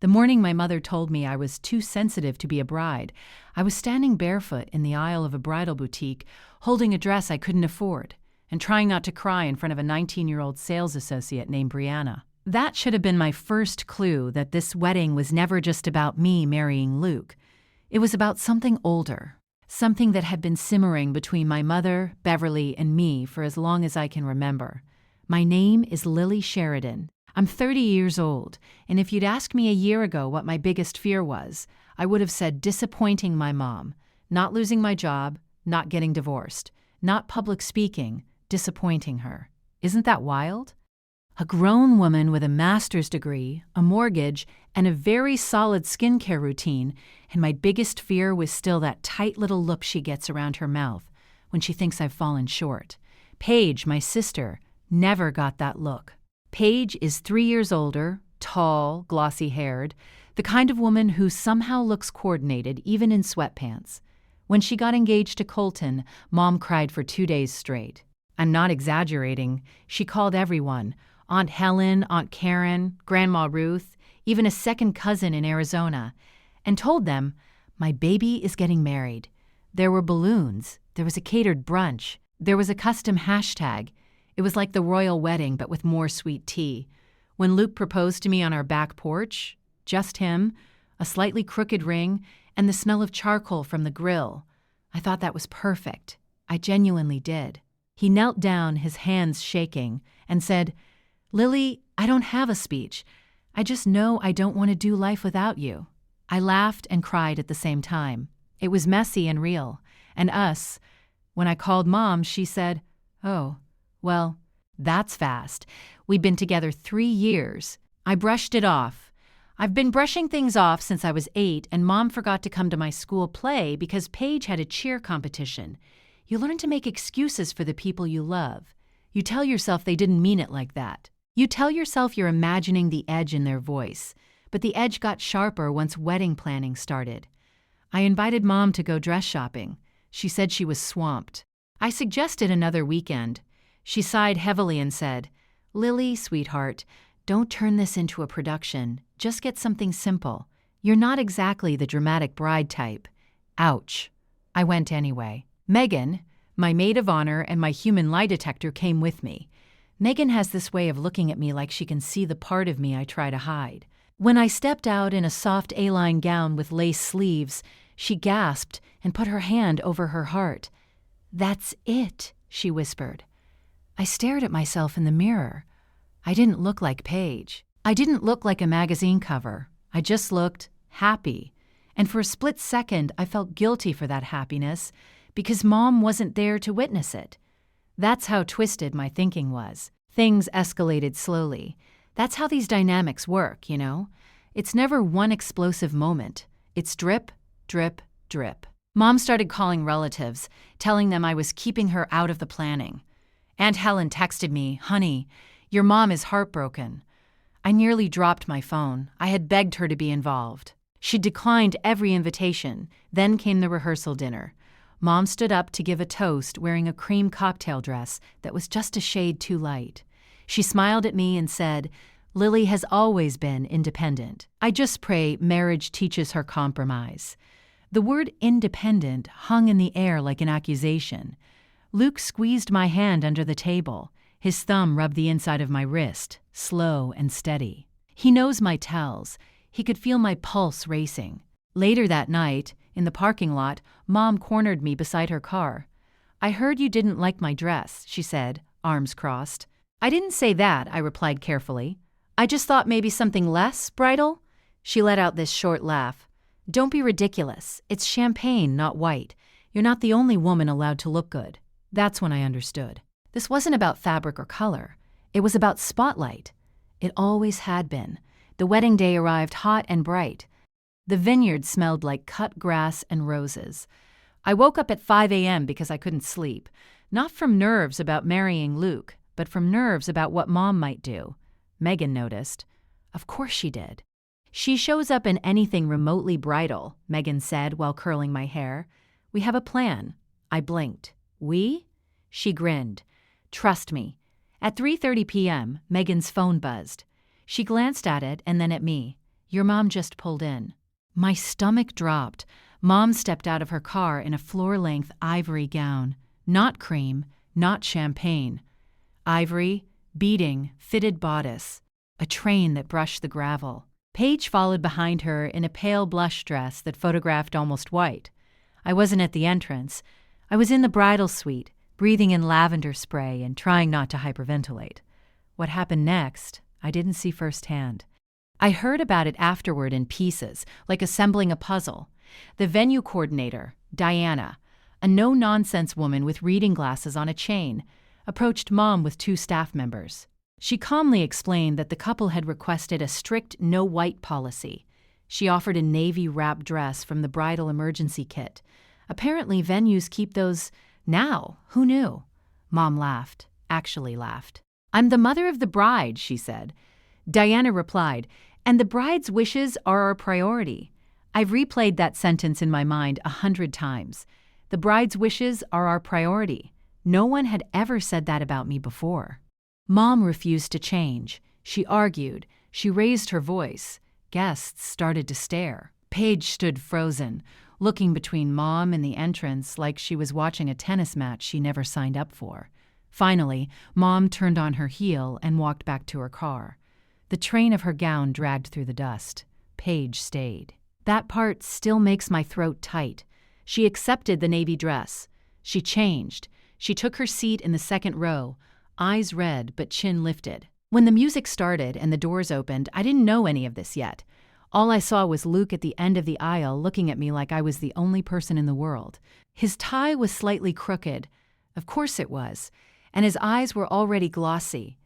The morning my mother told me I was too sensitive to be a bride, I was standing barefoot in the aisle of a bridal boutique, holding a dress I couldn't afford, and trying not to cry in front of a 19-year-old sales associate named Brianna. That should have been my first clue that this wedding was never just about me marrying Luke. It was about something older, something that had been simmering between my mother, Beverly, and me for as long as I can remember. My name is Lily Sheridan. I'm 30 years old, and if you'd asked me a year ago what my biggest fear was, I would have said disappointing my mom, not losing my job, not getting divorced, not public speaking, disappointing her. Isn't that wild? A grown woman with a master's degree, a mortgage, and a very solid skincare routine, and my biggest fear was still that tight little look she gets around her mouth when she thinks I've fallen short. Paige, my sister, never got that look. Paige is 3 years older, tall, glossy-haired, the kind of woman who somehow looks coordinated even in sweatpants. When she got engaged to Colton, Mom cried for 2 days straight. I'm not exaggerating. She called everyone, Aunt Helen, Aunt Karen, Grandma Ruth, even a second cousin in Arizona, and told them, my baby is getting married. There were balloons. There was a catered brunch. There was a custom hashtag. It was like the royal wedding, but with more sweet tea. When Luke proposed to me on our back porch, just him, a slightly crooked ring, and the smell of charcoal from the grill, I thought that was perfect. I genuinely did. He knelt down, his hands shaking, and said, Lily, I don't have a speech. I just know I don't want to do life without you. I laughed and cried at the same time. It was messy and real. And when I called Mom, she said, oh, well, that's fast. We'd been together 3 years. I brushed it off. I've been brushing things off since I was 8, and Mom forgot to come to my school play because Paige had a cheer competition. You learn to make excuses for the people you love. You tell yourself they didn't mean it like that. You tell yourself you're imagining the edge in their voice, but the edge got sharper once wedding planning started. I invited Mom to go dress shopping. She said she was swamped. I suggested another weekend. She sighed heavily and said, Lily, sweetheart, don't turn this into a production. Just get something simple. You're not exactly the dramatic bride type. Ouch. I went anyway. Megan, my maid of honor and my human lie detector, came with me. Megan has this way of looking at me like she can see the part of me I try to hide. When I stepped out in a soft A-line gown with lace sleeves, she gasped and put her hand over her heart. That's it, she whispered. I stared at myself in the mirror. I didn't look like Paige. I didn't look like a magazine cover. I just looked happy. And for a split second, I felt guilty for that happiness because Mom wasn't there to witness it. That's how twisted my thinking was. Things escalated slowly. That's how these dynamics work, you know? It's never one explosive moment. It's drip, drip, drip. Mom started calling relatives, telling them I was keeping her out of the planning. Aunt Helen texted me, honey, your mom is heartbroken. I nearly dropped my phone. I had begged her to be involved. She declined every invitation. Then came the rehearsal dinner. Mom stood up to give a toast wearing a cream cocktail dress that was just a shade too light. She smiled at me and said, Lily has always been independent. I just pray marriage teaches her compromise. The word independent hung in the air like an accusation. Luke squeezed my hand under the table. His thumb rubbed the inside of my wrist, slow and steady. He knows my tells. He could feel my pulse racing. Later that night, in the parking lot, Mom cornered me beside her car. I heard you didn't like my dress, she said, arms crossed. I didn't say that, I replied carefully. I just thought maybe something less bridal. She let out this short laugh. Don't be ridiculous. It's champagne, not white. You're not the only woman allowed to look good. That's when I understood. This wasn't about fabric or color. It was about spotlight. It always had been. The wedding day arrived hot and bright. The vineyard smelled like cut grass and roses. I woke up at 5 a.m. because I couldn't sleep, not from nerves about marrying Luke, but from nerves about what Mom might do. Megan noticed. Of course she did. She shows up in anything remotely bridal, Megan said while curling my hair. We have a plan. I blinked. We? She grinned. Trust me. At 3:30 p.m., Megan's phone buzzed. She glanced at it and then at me. Your mom just pulled in." My stomach dropped. Mom stepped out of her car in a floor-length ivory gown. Not cream, not champagne. Ivory, beading, fitted bodice. A train that brushed the gravel. Paige followed behind her in a pale blush dress that photographed almost white. I wasn't at the entrance. I was in the bridal suite, breathing in lavender spray and trying not to hyperventilate. What happened next, I didn't see firsthand. I heard about it afterward in pieces, like assembling a puzzle. The venue coordinator, Diana, a no-nonsense woman with reading glasses on a chain, approached Mom with 2 staff members. She calmly explained that the couple had requested a strict no-white policy. She offered a navy wrap dress from the bridal emergency kit. Apparently, venues keep those now. Who knew? Mom laughed, actually laughed. "I'm the mother of the bride," she said. Diana replied, "And the bride's wishes are our priority." I've replayed that sentence in my mind 100 times. The bride's wishes are our priority. No one had ever said that about me before. Mom refused to change. She argued. She raised her voice. Guests started to stare. Paige stood frozen, looking between Mom and the entrance like she was watching a tennis match she never signed up for. Finally, Mom turned on her heel and walked back to her car. The train of her gown dragged through the dust. Paige stayed. That part still makes my throat tight. She accepted the navy dress. She changed. She took her seat in the second row, eyes red but chin lifted. When the music started and the doors opened, I didn't know any of this yet. All I saw was Luke at the end of the aisle looking at me like I was the only person in the world. His tie was slightly crooked. Of course it was. And his eyes were already glossy.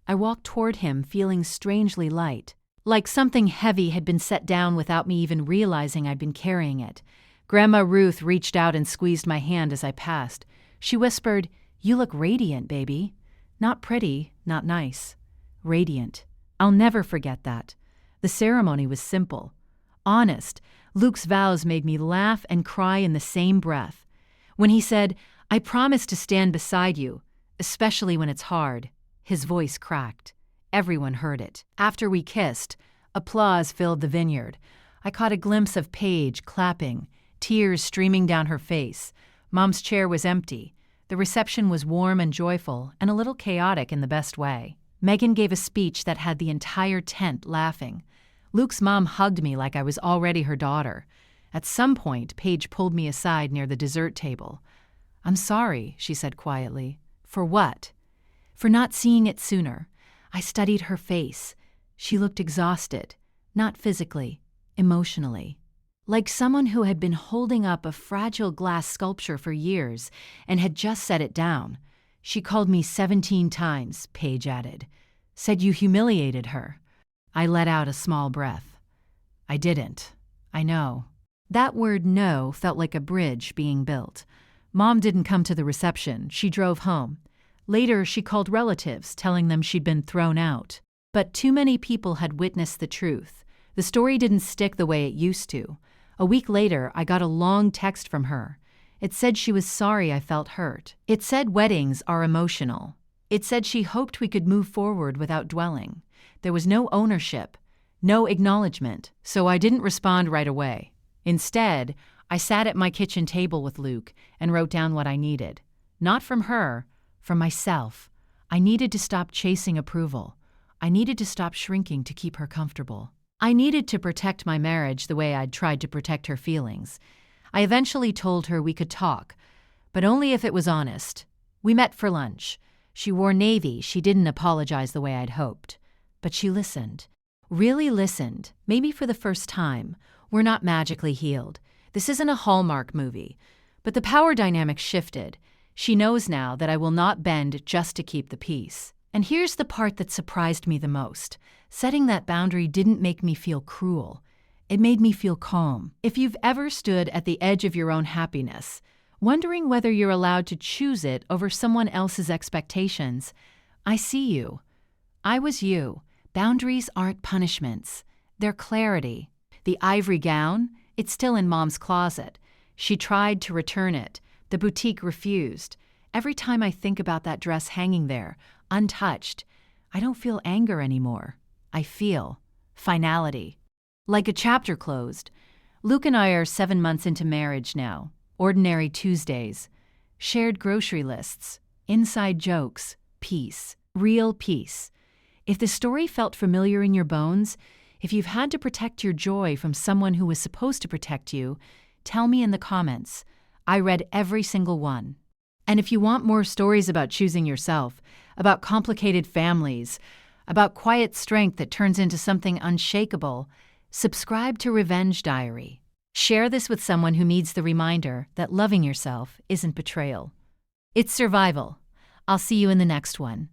I walked toward him feeling strangely light, like something heavy had been set down without me even realizing I'd been carrying it. Grandma Ruth reached out and squeezed my hand as I passed. She whispered, "You look radiant, baby." Not pretty, not nice. Radiant. I'll never forget that. The ceremony was simple. Honest. Luke's vows made me laugh and cry in the same breath. When he said, "I promise to stand beside you, especially when it's hard," his voice cracked. Everyone heard it. After we kissed, applause filled the vineyard. I caught a glimpse of Paige clapping, tears streaming down her face. Mom's chair was empty. The reception was warm and joyful, and a little chaotic in the best way. Megan gave a speech that had the entire tent laughing. Luke's mom hugged me like I was already her daughter. At some point, Paige pulled me aside near the dessert table. "I'm sorry," she said quietly. "For what?" "For not seeing it sooner." I studied her face. She looked exhausted, not physically, emotionally. Like someone who had been holding up a fragile glass sculpture for years and had just set it down. "She called me 17 times, Paige added. "Said you humiliated her." I let out a small breath. "I didn't. I know." That word "no" felt like a bridge being built. Mom didn't come to the reception. She drove home. Later, she called relatives, telling them she'd been thrown out. But too many people had witnessed the truth. The story didn't stick the way it used to. A week later, I got a long text from her. It said she was sorry I felt hurt. It said weddings are emotional. It said she hoped we could move forward without dwelling. There was no ownership, no acknowledgement, so I didn't respond right away. Instead, I sat at my kitchen table with Luke and wrote down what I needed. Not from her, from myself. I needed to stop chasing approval. I needed to stop shrinking to keep her comfortable. I needed to protect my marriage the way I'd tried to protect her feelings. I eventually told her we could talk, but only if it was honest. We met for lunch. She wore navy. She didn't apologize the way I'd hoped. But she listened. Really listened, maybe for the first time. We're not magically healed. This isn't a Hallmark movie. But the power dynamic shifted. She knows now that I will not bend just to keep the peace. And here's the part that surprised me the most. Setting that boundary didn't make me feel cruel. It made me feel calm. If you've ever stood at the edge of your own happiness, wondering whether you're allowed to choose it over someone else's expectations, I see you. I was you. Boundaries aren't punishments. They're clarity. The ivory gown, it's still in Mom's closet. She tried to return it. The boutique refused. Every time I think about that dress hanging there, untouched, I don't feel anger anymore. I feel finality. Like a chapter closed. Luke and I are 7 months into marriage now. Ordinary Tuesdays. Shared grocery lists. Inside jokes. Peace. Real peace. If the story felt familiar in your bones, if you've had to protect your joy from someone who was supposed to protect you, tell me in the comments. I read every single one. And if you want more stories about choosing yourself, about complicated families, about quiet strength that turns into something unshakable, subscribe to Revenge Diary. Share this with someone who needs the reminder that loving yourself isn't betrayal. It's survival. I'll see you in the next one.